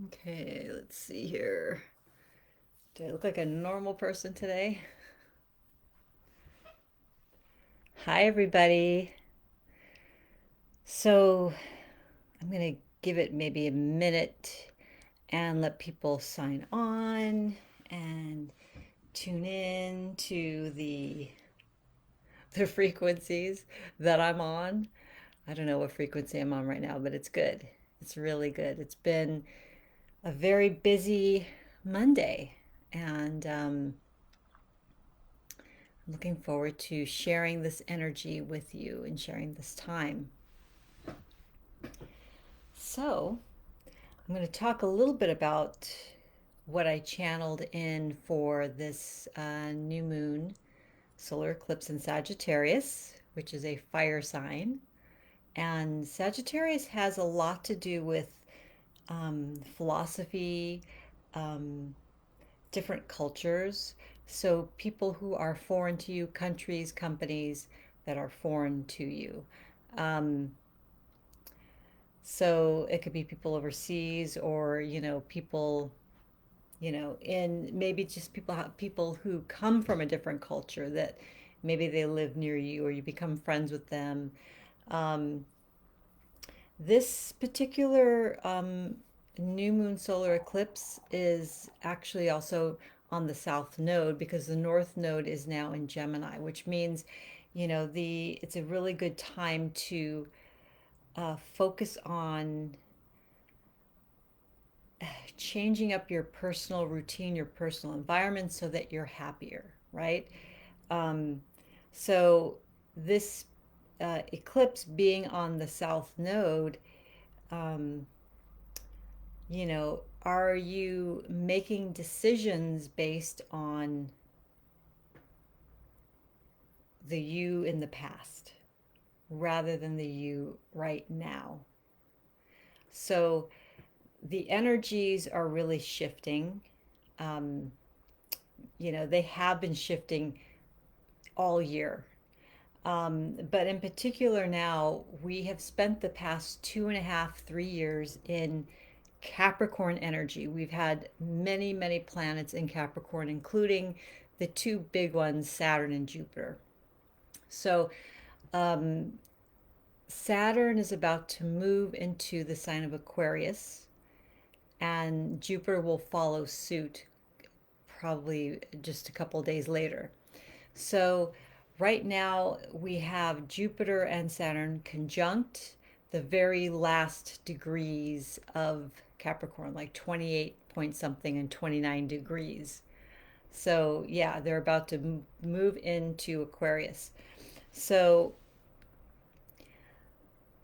Okay, let's see here. Do I look like a normal person today? Hi, everybody. So, I'm going to give it maybe a minute and let people sign on and tune in to the frequencies that I'm on. I don't know what frequency I'm on right now, but it's good. It's really good. It's been a very busy Monday, and looking forward to sharing this energy with you and sharing this time. So, I'm going to talk a little bit about what I channeled in for this new moon solar eclipse in Sagittarius, which is a fire sign. And Sagittarius has a lot to do with philosophy, um, different cultures. So, people who are foreign to you, countries, companies that are foreign to you. Um, so, it could be people overseas or, people, in maybe just people who come from a different culture that maybe they live near you or you become friends with them. Um, this particular new moon solar eclipse is actually also on the south node because the north node is now in Gemini, which means, it's a really good time to focus on changing up your personal routine, your personal environment so that you're happier, right? Um, so this eclipse being on the south node, um, are you making decisions based on the you in the past rather than the you right now? So the energies are really shifting. Um, they have been shifting all year. But in particular, now we have spent the past 2.5, 3 years in Capricorn energy. We've had many, many planets in Capricorn, including the two big ones, Saturn and Jupiter. So, um, Saturn is about to move into the sign of Aquarius, and Jupiter will follow suit probably just a couple days later. So, right now we have Jupiter and Saturn conjunct the very last degrees of Capricorn, like 28 point something and 29 degrees. So, yeah, they're about to move into Aquarius. So,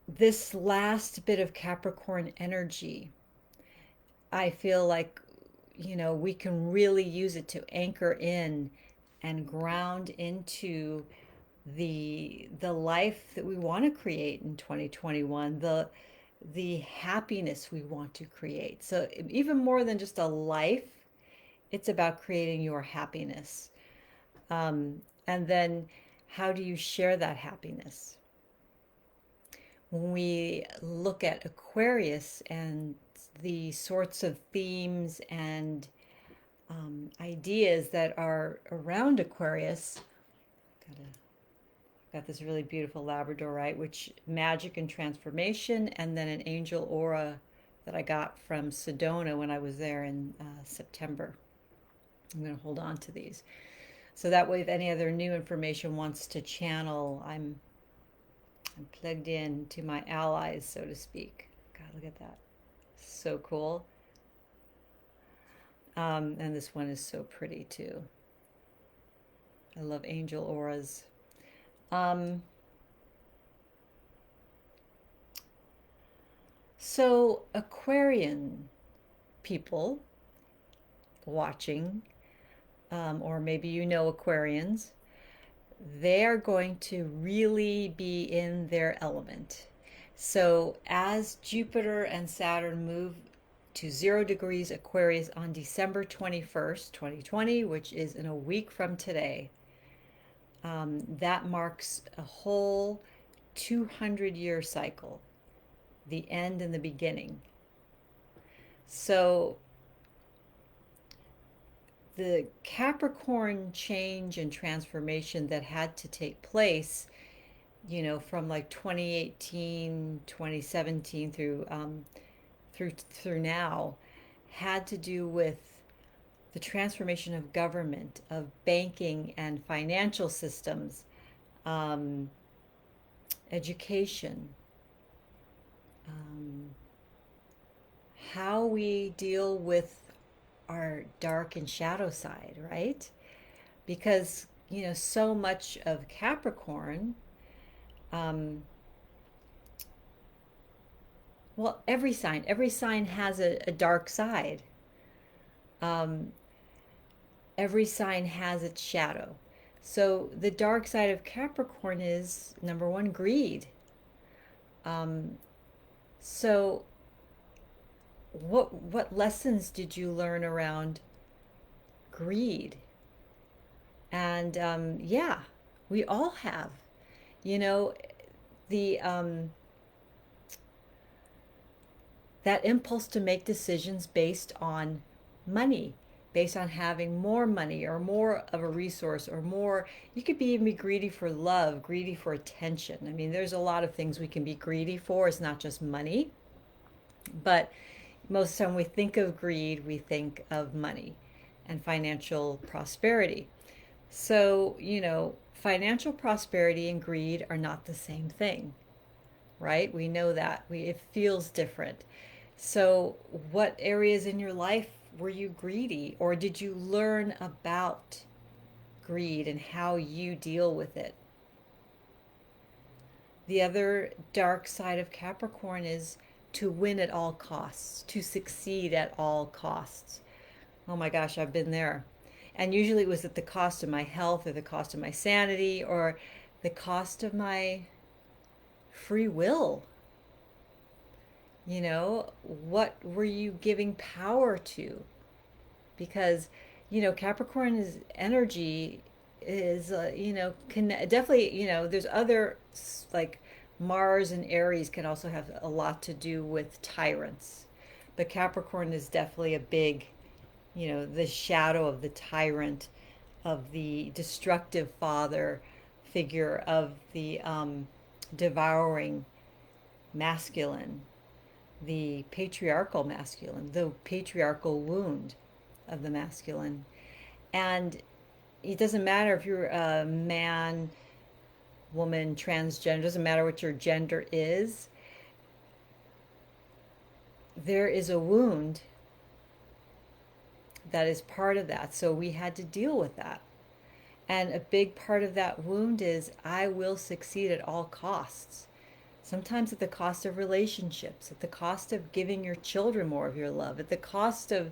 this last bit of Capricorn energy, I feel like, we can really use it to anchor in and ground into the life that we want to create in 2021, the happiness we want to create. So even more than just a life, it's about creating your happiness. And then how do you share that happiness? When we look at Aquarius and the sorts of themes and ideas that are around Aquarius, gotta got this really beautiful Labradorite, which magic and transformation, and then an angel aura that I got from Sedona when I was there in September. I'm going to hold on to these. So that way, if any other new information wants to channel, I'm plugged in to my allies, so to speak. God, look at that. So cool. And this one is so pretty too. I love angel auras. Um, so, Aquarian people watching, or maybe Aquarians, they're going to really be in their element. So, as Jupiter and Saturn move to 0 degrees Aquarius on December 21st, 2020, which is in a week from today, that marks a whole 200-year cycle, the end and the beginning. So the Capricorn change and transformation that had to take place, from like 2018, 2017 through now, had to do with the transformation of government, of banking and financial systems, um, education, um, how we deal with our dark and shadow side, right? Because, so much of Capricorn, um, well, every sign has a dark side. Um, every sign has its shadow. So the dark side of Capricorn is number one, greed. Um, so what lessons did you learn around greed? And yeah, we all have. You know, the that impulse to make decisions based on money, based on having more money or more of a resource or more. You could be even be greedy for love, greedy for attention. I mean, there's a lot of things we can be greedy for. It's not just money, but most of the time we think of greed, we think of money and financial prosperity. So, financial prosperity and greed are not the same thing, right? We know that. It feels different. So, what areas in your life were you greedy, or did you learn about greed and how you deal with it? The other dark side of Capricorn is to win at all costs, to succeed at all costs. Oh my gosh, I've been there. And usually it was at the cost of my health or the cost of my sanity or the cost of my free will. What were you giving power to? Because, Capricorn's energy is, can definitely, there's other, like Mars and Aries can also have a lot to do with tyrants. But Capricorn is definitely a big, the shadow of the tyrant, of the destructive father figure, of the devouring masculine, the patriarchal masculine, the patriarchal wound of the masculine. And it doesn't matter if you're a man, woman, transgender, doesn't matter what your gender is, there is a wound that is part of that. So we had to deal with that. And a big part of that wound is I will succeed at all costs. Sometimes at the cost of relationships, at the cost of giving your children more of your love, at the cost of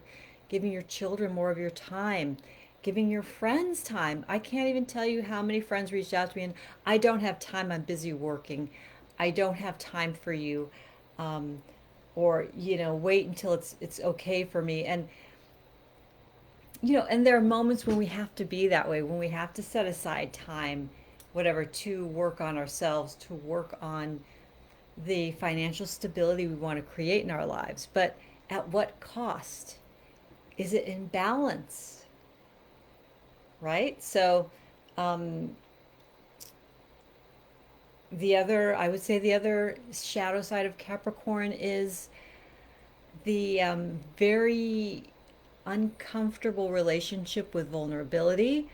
giving your children more of your time, giving your friends time. I can't even tell you how many friends reached out to me and I don't have time, I'm busy working. I don't have time for you. Um, or, wait until it's okay for me. And there are moments when we have to be that way, when we have to set aside time, whatever, to work on ourselves, to work on the financial stability we want to create in our lives. But at what cost? Is it in balance? Right? So, um, I would say the other shadow side of Capricorn is the very uncomfortable relationship with vulnerability.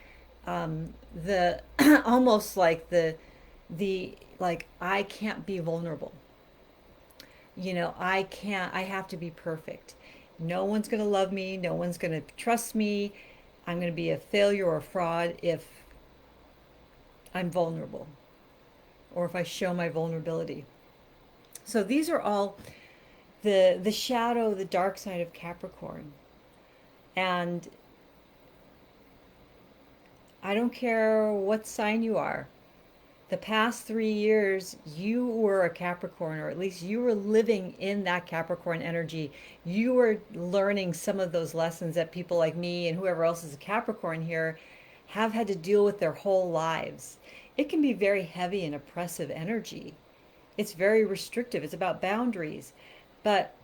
The almost like the like I can't be vulnerable. I can't, I have to be perfect. No one's going to love me. No one's going to trust me. I'm going to be a failure or a fraud if I'm vulnerable or if I show my vulnerability. So these are all the shadow, the dark side of Capricorn. And I don't care what sign you are. The past 3 years, you were a Capricorn, or at least you were living in that Capricorn energy. You were learning some of those lessons that people like me and whoever else is a Capricorn here have had to deal with their whole lives. It can be very heavy and oppressive energy. It's very restrictive. It's about boundaries. But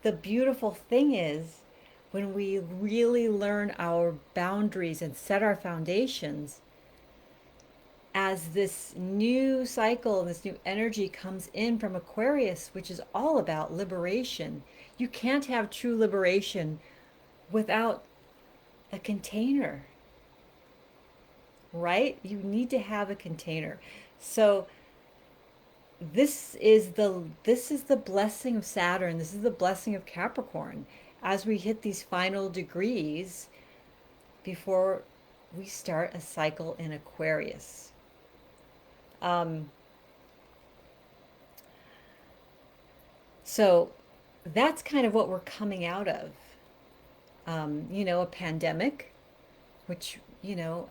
the beautiful thing is when we really learn our boundaries and set our foundations, as this new cycle and this new energy comes in from Aquarius, which is all about liberation. You can't have true liberation without a container, right? You need to have a container. So this is the blessing of Saturn. This is the blessing of Capricorn as we hit these final degrees before we start a cycle in Aquarius. Um, so that's kind of what we're coming out of. A pandemic, which,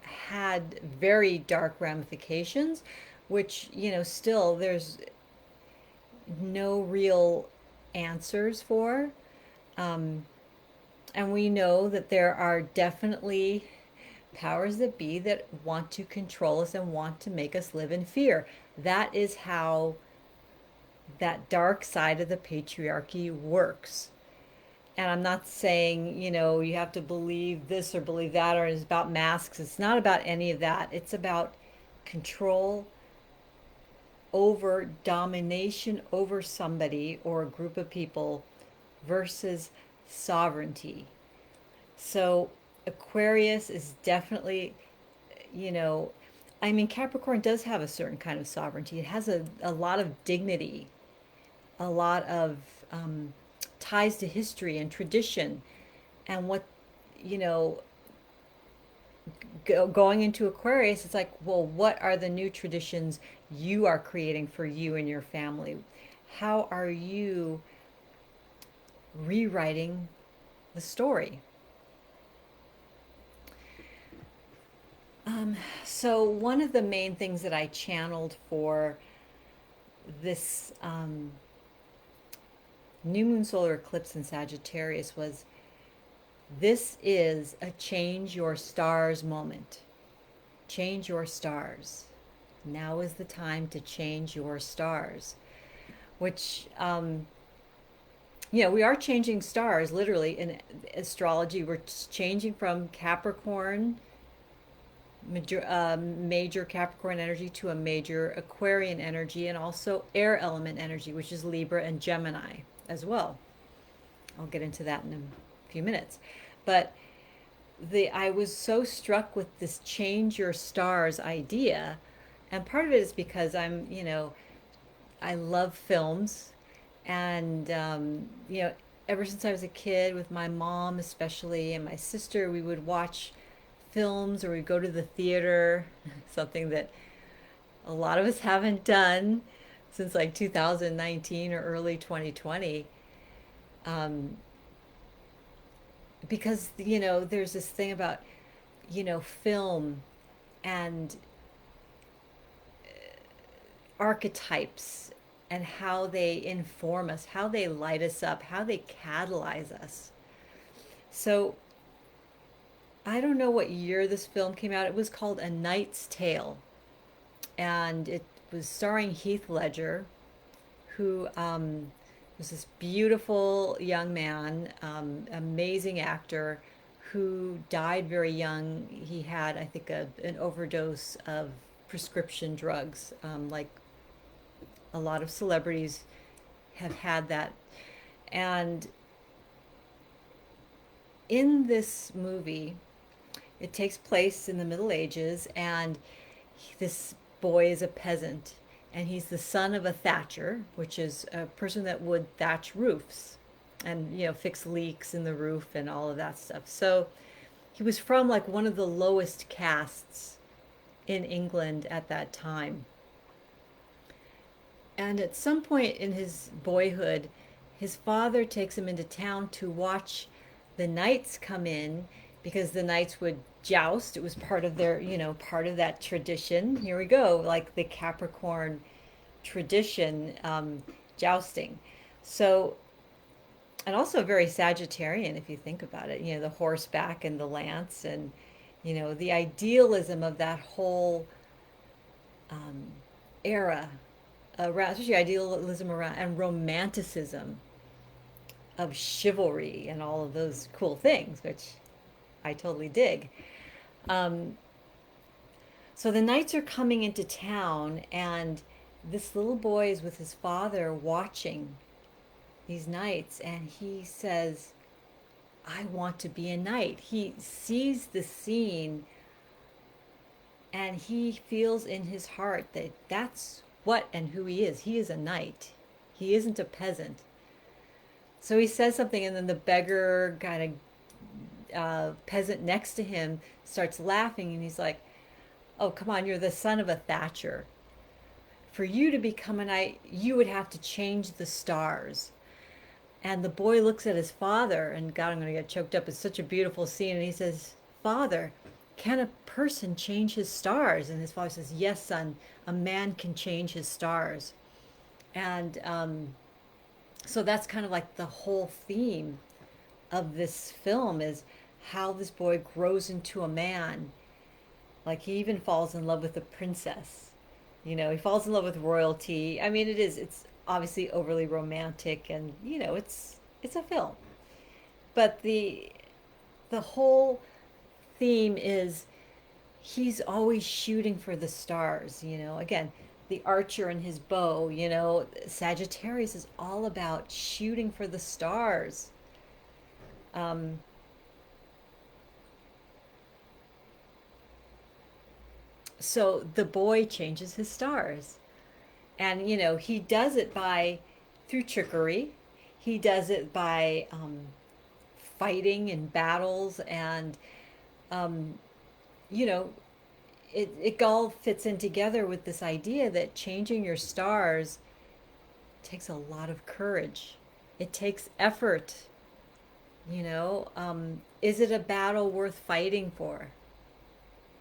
had very dark ramifications, which, still there's no real answers for. Um, and we know that there are definitely powers that be that want to control us and want to make us live in fear. That is how that dark side of the patriarchy works. And I'm not saying, you have to believe this or believe that, or it's about masks. It's not about any of that. It's about control over domination over somebody or a group of people versus sovereignty. So Aquarius is definitely, you know, Capricorn does have a certain kind of sovereignty. It has a lot of dignity, a lot of um, ties to history and tradition. And what, you know, going into Aquarius, it's like, well, what are the new traditions you are creating for you and your family? How are you rewriting the story? So one of the main things that I channeled for this new moon solar eclipse in Sagittarius was, this is a change your stars moment. Change your stars. Now is the time to change your stars. Which, we are changing stars literally in astrology. We're changing from Capricorn, major Capricorn energy, to a major Aquarian energy, and also air element energy, which is Libra and Gemini as well. I'll get into that in a few minutes. But I was so struck with this change your stars idea. And part of it is because I love films. And, ever since I was a kid, with my mom especially, and my sister, we would watch films, or we'd go to the theater, something that a lot of us haven't done since like 2019 or early 2020. Um, because, there's this thing about, film and archetypes, and how they inform us, how they light us up, how they catalyze us. So I don't know what year this film came out. It was called A Knight's Tale, and it was starring Heath Ledger, who was this beautiful young man, amazing actor, who died very young. He had, I think, an overdose of prescription drugs, like a lot of celebrities have had that. And in this movie, it takes place in the Middle Ages, and this boy is a peasant, and he's the son of a thatcher, which is a person that would thatch roofs and, fix leaks in the roof and all of that stuff. So he was from like one of the lowest castes in England at that time. And at some point in his boyhood, his father takes him into town to watch the knights come in, because the knights would joust. It was part of their, part of that tradition. Here we go, like the Capricorn tradition, jousting. So, and also very Sagittarian if you think about it, the horseback and the lance, and, the idealism of that whole era around, especially idealism around, and romanticism of chivalry and all of those cool things, which I totally dig. Um, so the knights are coming into town, and this little boy is with his father watching these knights, and he says, I want to be a knight. He sees the scene and he feels in his heart that that's what and who he is. He is a knight. He isn't a peasant. So he says something, and then the beggar kind of peasant next to him starts laughing, and he's like, "Oh, come on, you're the son of a thatcher. For you to become a knight, you would have to change the stars." And the boy looks at his father, and God, I'm going to get choked up. It's such a beautiful scene. And he says, Father, can a person change his stars? And his father says, Yes, son, a man can change his stars. And so that's kind of like the whole theme of this film is how this boy grows into a man. Like he even falls in love with the princess. You know, he falls in love with royalty. I mean, it's obviously overly romantic, and you know, it's a film. But the whole theme is he's always shooting for the stars, you know. Again, the archer and his bow, you know, Sagittarius is all about shooting for the stars. Um, so the boy changes his stars. And, you know, he does it by through trickery. He does it by fighting in battles, and um, you know, it all fits in together with this idea that changing your stars takes a lot of courage. It takes effort. You know, is it a battle worth fighting for?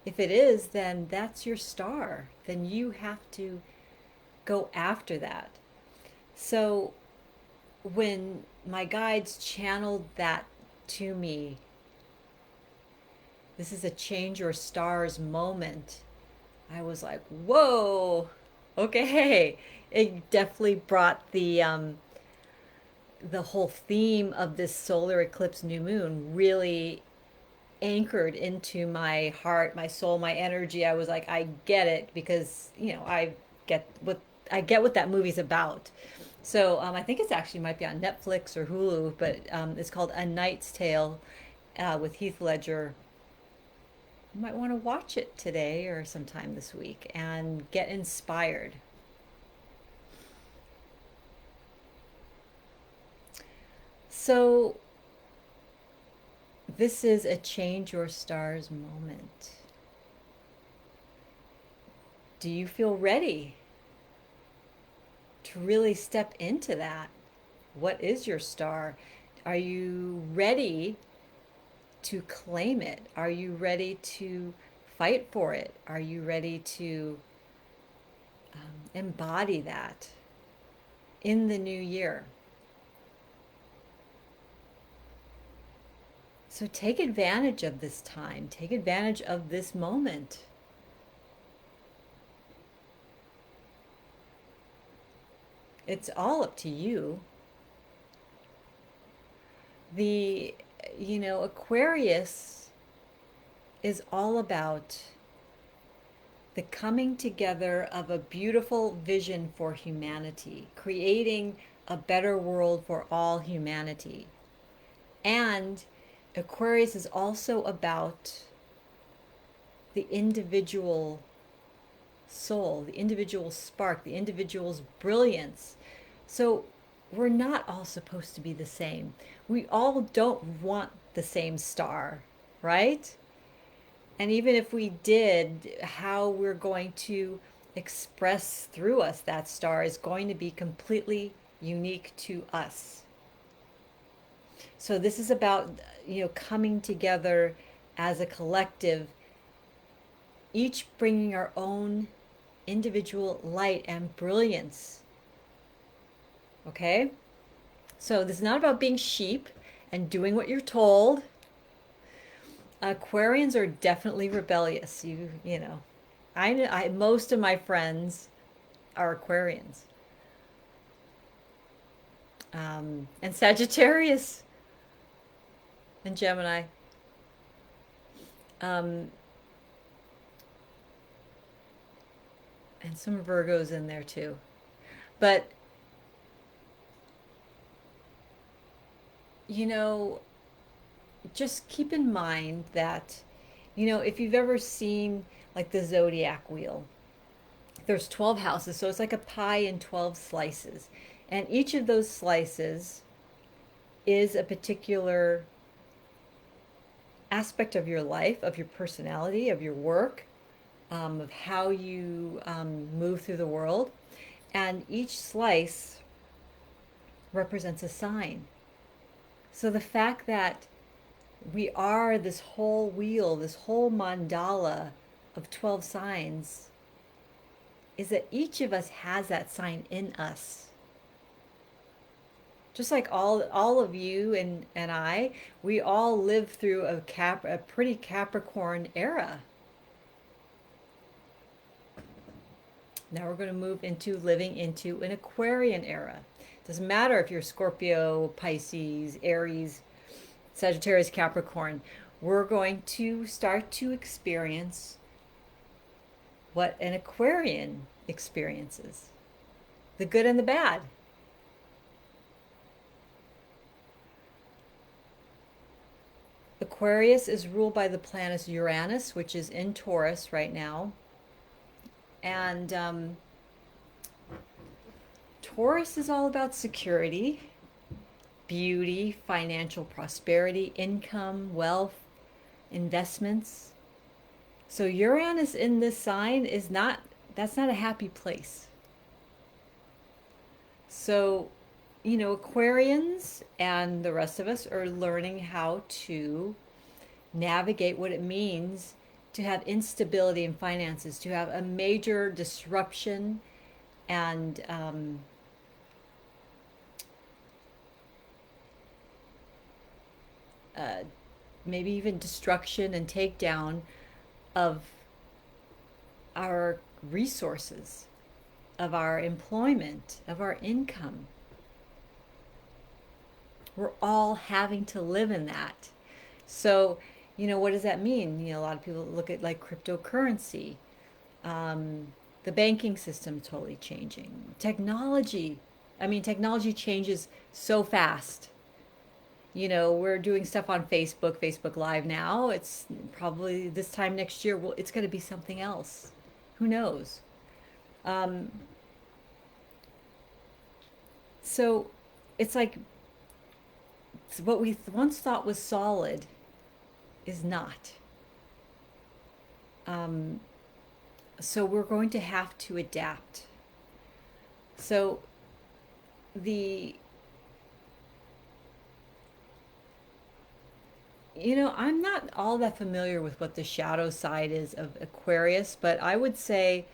If it is, then that's your star. Then you have to go after that. So when my guides channeled that to me, this is a change your stars moment. I was like, whoa, okay. It definitely brought the whole theme of this solar eclipse new moon really anchored into my heart, my soul, my energy. I was like, I get it because, you know, get what I get what that movie's about. So I think it's actually might be on Netflix or Hulu, but it's called A Knight's Tale with Heath Ledger. You might want to watch it today or sometime this week and get inspired. So this is a change your stars moment. Do you feel ready to really step into that? What is your star? Are you ready to claim it? Are you ready to fight for it? Are you ready to embody that in the new year? So take advantage of this time. Take advantage of this moment. It's all up to you. The, you know, Aquarius is all about the coming together of a beautiful vision for humanity, creating a better world for all humanity. And Aquarius is also about the individual soul, the individual spark, the individual's brilliance. So we're not all supposed to be the same. We all don't want the same star, right? And even if we did, how we're going to express through us that star is going to be completely unique to us. So this is about, you know, coming together as a collective, each bringing our own individual light and brilliance. Okay? So this is not about being sheep and doing what you're told. Aquarians are definitely rebellious. You know, I most of my friends are Aquarians. And Sagittarius and Gemini. Um, and some Virgos in there too. But, you know, just keep in mind that, if you've ever seen like the zodiac wheel, there's 12 houses, so it's like a pie in 12 slices. And each of those slices is a particular aspect of your life, of your personality, of your work, of how you move through the world. And each slice represents a sign. So the fact that we are this whole wheel, this whole mandala of 12 signs, is that each of us has that sign in us. Just like all of you and I, we all live through a pretty Capricorn era. Now we're going to move into living into an Aquarian era. Doesn't matter if you're Scorpio, Pisces, Aries, Sagittarius, Capricorn. We're going to start to experience what an Aquarian experiences, the good and the bad. Aquarius is ruled by the planet Uranus, which is in Taurus right now. And Taurus is all about security, beauty, financial prosperity, income, wealth, investments. So Uranus in this sign that's not a happy place. So, Aquarians and the rest of us are learning how to navigate what it means to have instability in finances, to have a major disruption and maybe even destruction and takedown of our resources, of our employment, of our income. We're all having to live in that. So, what does that mean? A lot of people look at like cryptocurrency, the banking system totally changing, technology. I mean, technology changes so fast. We're doing stuff on Facebook Live now. It's probably this time next year, well, it's going to be something else. Who knows? Um, so it's like what we once thought was solid is not. Um, so we're going to have to adapt. So the I'm not all that familiar with what the shadow side is of Aquarius, but I would say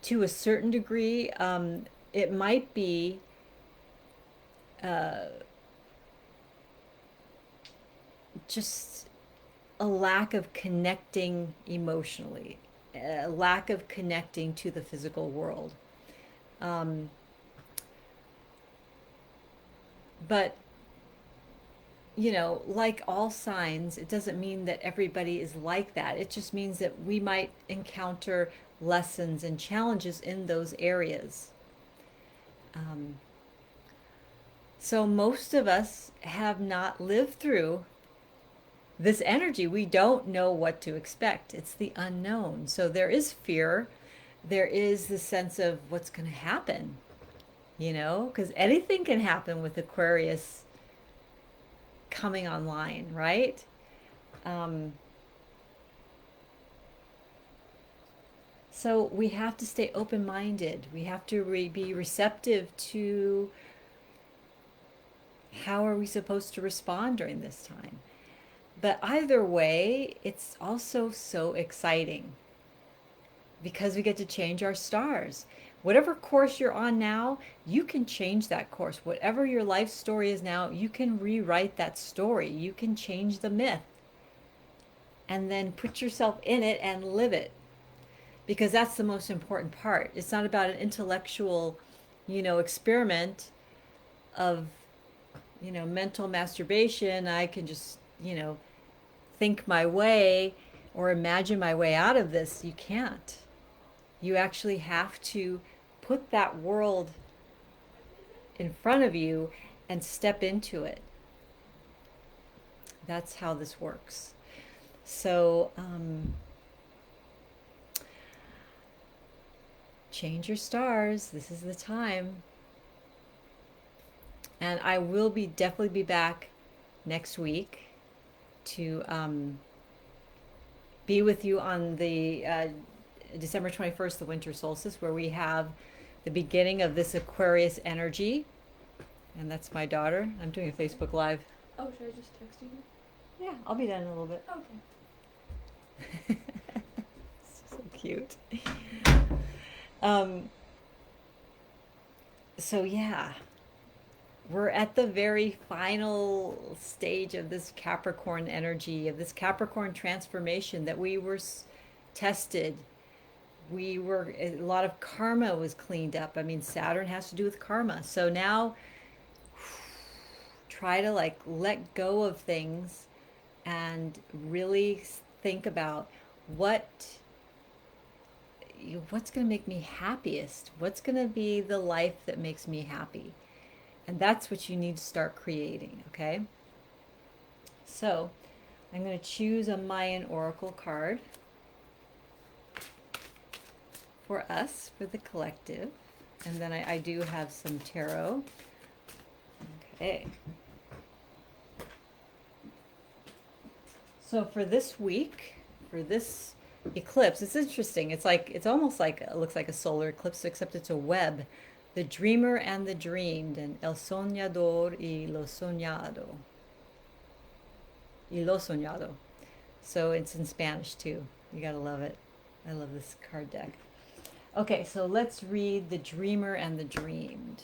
to a certain degree, it might be uh, just a lack of connecting emotionally, a lack of connecting to the physical world. Um, but like all signs, it doesn't mean that everybody is like that. It just means that we might encounter lessons and challenges in those areas. Um, so most of us have not lived through this energy. We don't know what to expect. It's the unknown. So there is fear. There is the sense of what's going to happen, because anything can happen with Aquarius coming online, right? Um, so we have to stay open-minded. We have to be receptive to how are we supposed to respond during this time. But either way, it's also so exciting because we get to change our stars. Whatever course you're on now, you can change that course. Whatever your life story is now, you can rewrite that story. You can change the myth and then put yourself in it and live it, because that's the most important part. It's not about an intellectual experiment of, mental masturbation. I can just, think my way or imagine my way out of this. You can't. You actually have to put that world in front of you and step into it. That's how this works. So, change your stars. This is the time. And I will definitely be back next week to be with you on the December 21st, the winter solstice, where we have the beginning of this Aquarius energy. And that's my daughter. I'm doing a Facebook Live. Oh, should I just text you? Yeah, I'll be done in a little bit. Okay. So cute. So yeah, we're at the very final stage of this Capricorn energy, of this Capricorn transformation that we were tested. A lot of karma was cleaned up. I mean, Saturn has to do with karma. So now try to like let go of things and really think about what's going to make me happiest? What's going to be the life that makes me happy? And that's what you need to start creating, okay? So I'm going to choose a Mayan oracle card for us, for the collective. And then I do have some tarot. Okay. So for this week, for this eclipse, it's interesting. It's almost like, it looks like a solar eclipse, except it's a web. The dreamer and the dreamed, and el soñador y lo soñado. Y lo soñado. So it's in Spanish too. You gotta love it. I love this card deck. Okay, so let's read the dreamer and the dreamed.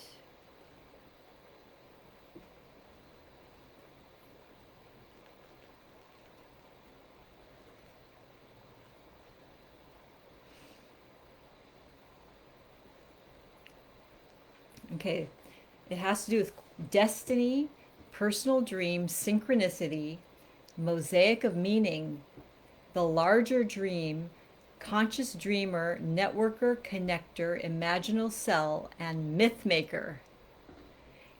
Okay, it has to do with destiny, personal dreams, synchronicity, mosaic of meaning, the larger dream, conscious dreamer, networker, connector, imaginal cell, and myth maker.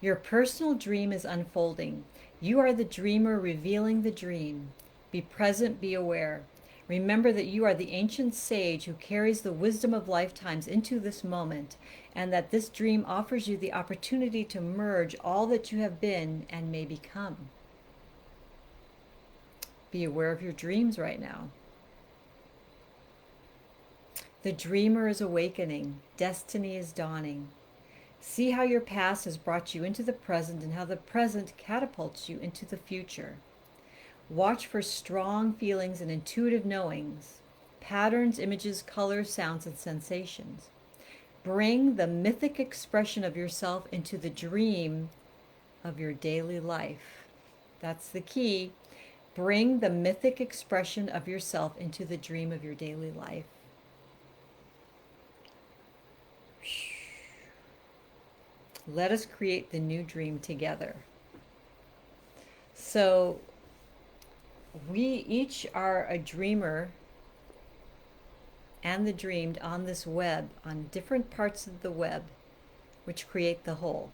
Your personal dream is unfolding. You are the dreamer revealing the dream. Be present, be aware. Remember that you are the ancient sage who carries the wisdom of lifetimes into this moment, and that this dream offers you the opportunity to merge all that you have been and may become. Be aware of your dreams right now. The dreamer is awakening. Destiny is dawning. See how your past has brought you into the present and how the present catapults you into the future. Watch for strong feelings and intuitive knowings, patterns, images, colors, sounds, and sensations. Bring the mythic expression of yourself into the dream of your daily life. That's the key. Bring the mythic expression of yourself into the dream of your daily life. Let us create the new dream together. So we each are a dreamer and the dreamed on this web, on different parts of the web, which create the whole.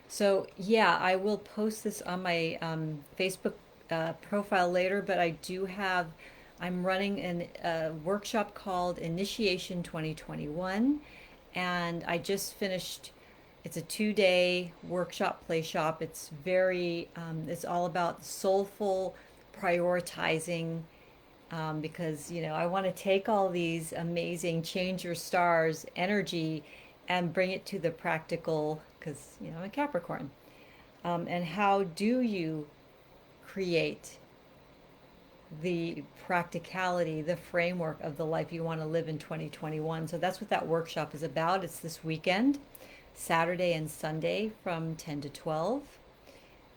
So yeah, I will post this on my Facebook profile later, but I'm running a workshop called Initiation 2021, and I just finished. It's a 2-day workshop, play shop. It's it's all about soulful prioritizing, because, I want to take all these amazing change your stars energy and bring it to the practical, because, I'm a Capricorn. And how do you create the practicality, the framework of the life you want to live in 2021? So that's what that workshop is about. It's this weekend, Saturday and Sunday from 10 to 12.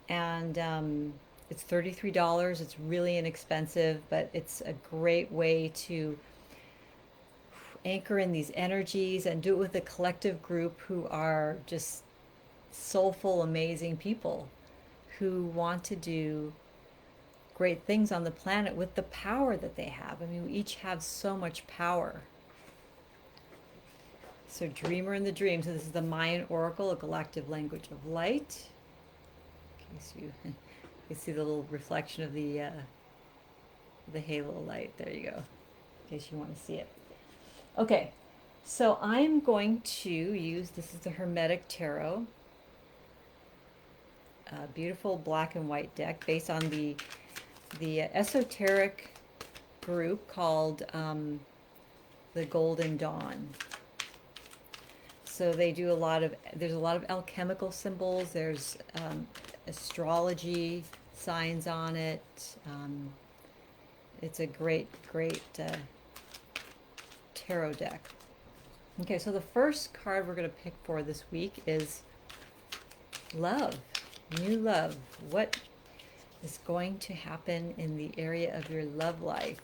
And It's $33. It's really inexpensive, but it's a great way to anchor in these energies and do it with a collective group who are just soulful, amazing people who want to do great things on the planet with the power that they have. I mean, we each have so much power. So, Dreamer in the Dream. So, this is the Mayan Oracle, a galactic language of light. In case you see the little reflection of the halo light. There you go. In case you want to see it. Okay, so I'm going to use, this is the Hermetic Tarot, a beautiful black and white deck based on the esoteric group called the Golden Dawn. So they do there's a lot of alchemical symbols, there's astrology signs on it. It's a great tarot deck. Okay, so the first card we're going to pick for this week is love, new love. What is going to happen in the area of your love life?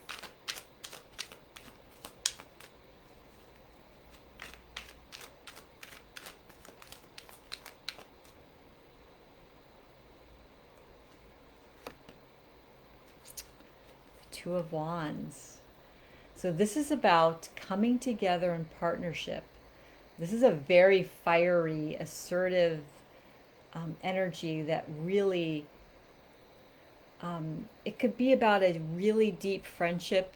Two of Wands. So this is about coming together in partnership. This is a very fiery, assertive energy that really, it could be about a really deep friendship.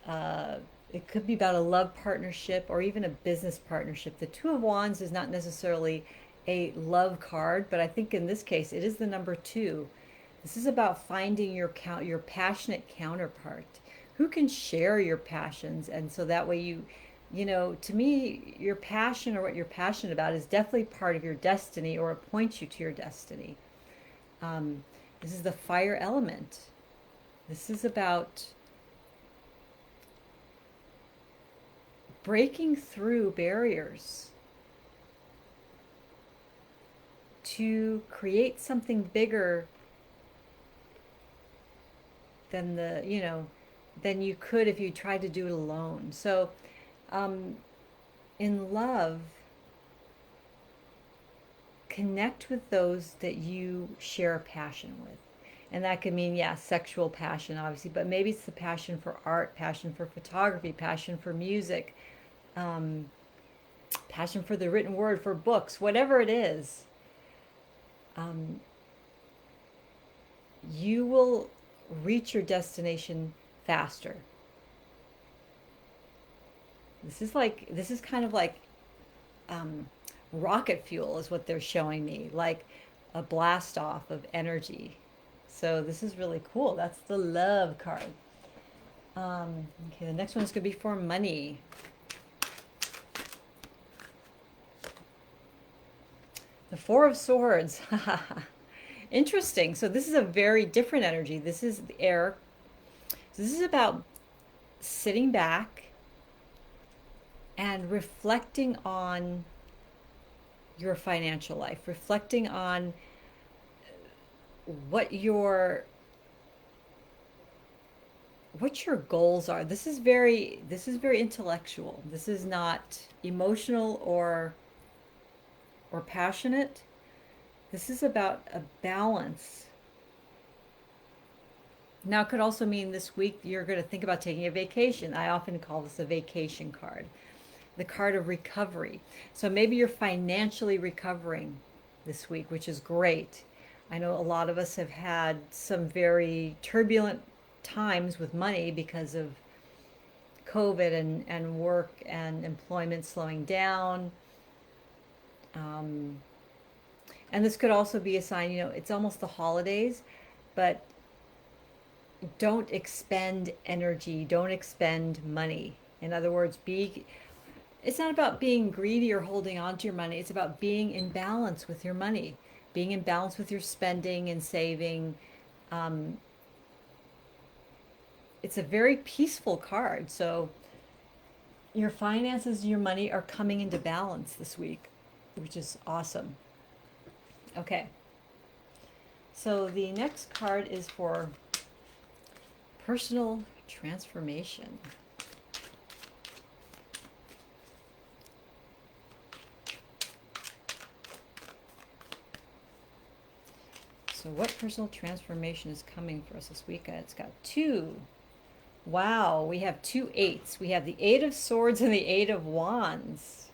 It could be about a love partnership or even a business partnership. The Two of Wands is not necessarily a love card, but I think in this case it is the number two. This is about finding your passionate counterpart who can share your passions, and so that way to me, your passion or what you're passionate about is definitely part of your destiny, or it points you to your destiny. This is the fire element. This is about breaking through barriers to create something bigger than than you could if you tried to do it alone. So in love, connect with those that you share a passion with. And that could mean, yeah, sexual passion, obviously, but maybe it's the passion for art, passion for photography, passion for music, passion for the written word, for books, whatever it is. You will reach your destination faster. This is kind of like rocket fuel is what they're showing me, like a blast off of energy. So this is really cool. That's the love card. Okay, the next one is going to be for money. The Four of Swords. Interesting. So this is a very different energy. This is the air. So this is about sitting back and reflecting on your financial life, reflecting on what your goals are. This is very intellectual. This is not emotional or passionate. This is about a balance. Now, it could also mean this week you're going to think about taking a vacation. I often call this a vacation card. The card of recovery. So maybe you're financially recovering this week, which is great. I know a lot of us have had some very turbulent times with money because of COVID and work and employment slowing down. And this could also be a sign, it's almost the holidays, but don't expend energy, don't expend money. In other words, it's not about being greedy or holding on to your money. It's about being in balance with your money, being in balance with your spending and saving. It's a very peaceful card. So your finances and your money are coming into balance this week, which is awesome. Okay. So the next card is for personal transformation. So what personal transformation is coming for us this week? It's got two. Wow, we have two eights. We have the Eight of Swords and the Eight of Wands.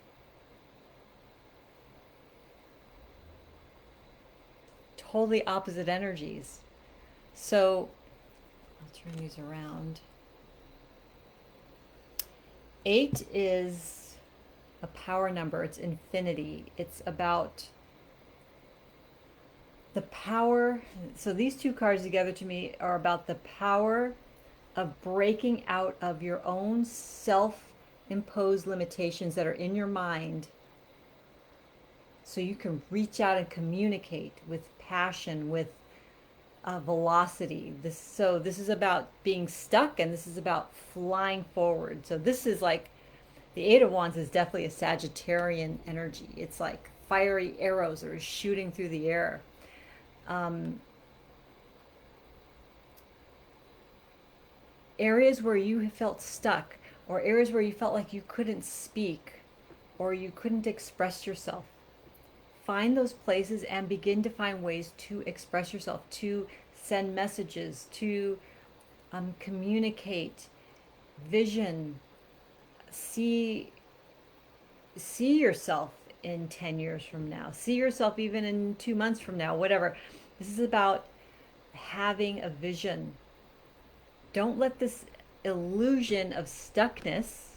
Totally opposite energies. So I'll turn these around. 8 is a power number. It's infinity. It's about the power. So these two cards together to me are about the power of breaking out of your own self-imposed limitations that are in your mind, so you can reach out and communicate with passion, with velocity. This is about being stuck, and this is about flying forward. So this is like the Eight of Wands is definitely a Sagittarian energy. It's like fiery arrows that are shooting through the air. Areas where you have felt stuck, or areas where you felt like you couldn't speak or you couldn't express yourself. Find those places and begin to find ways to express yourself, to send messages, to communicate, vision, see yourself in 10 years from now, see yourself even in 2 months from now, whatever. This is about having a vision. Don't let this illusion of stuckness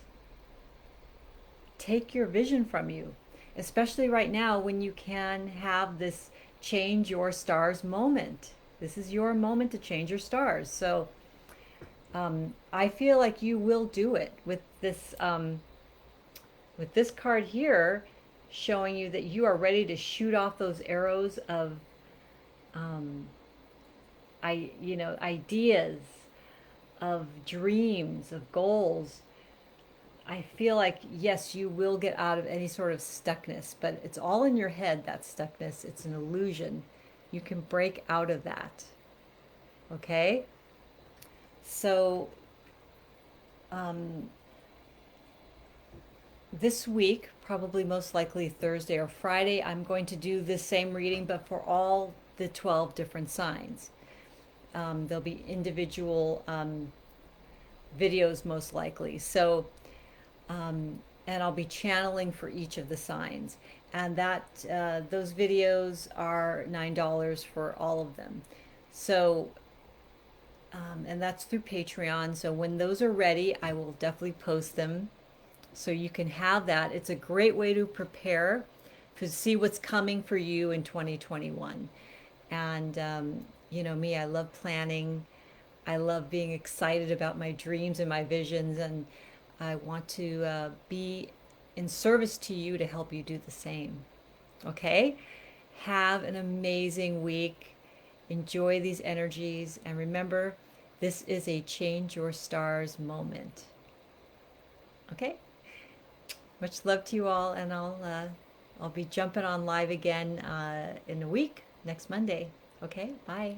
take your vision from you, especially right now when you can have this change your stars moment. This is your moment to change your stars. So I feel like you will do it with this card here, showing you that you are ready to shoot off those arrows of ideas, of dreams, of goals. I feel like, yes, you will get out of any sort of stuckness, but it's all in your head, that stuckness. It's an illusion. You can break out of that. Okay? So, this week, probably most likely Thursday or Friday, I'm going to do this same reading, but for all the 12 different signs. There'll be individual videos most likely. So, and I'll be channeling for each of the signs. And those videos are $9 for all of them. So, and that's through Patreon. So when those are ready, I will definitely post them so you can have that. It's a great way to prepare to see what's coming for you in 2021. And you know me, I love planning. I love being excited about my dreams and my visions, and I want to be in service to you to help you do the same. Okay? Have an amazing week. Enjoy these energies, and remember, this is a change your stars moment. Okay? Much love to you all, and I'll be jumping on live again in a week, next Monday. Okay? Bye.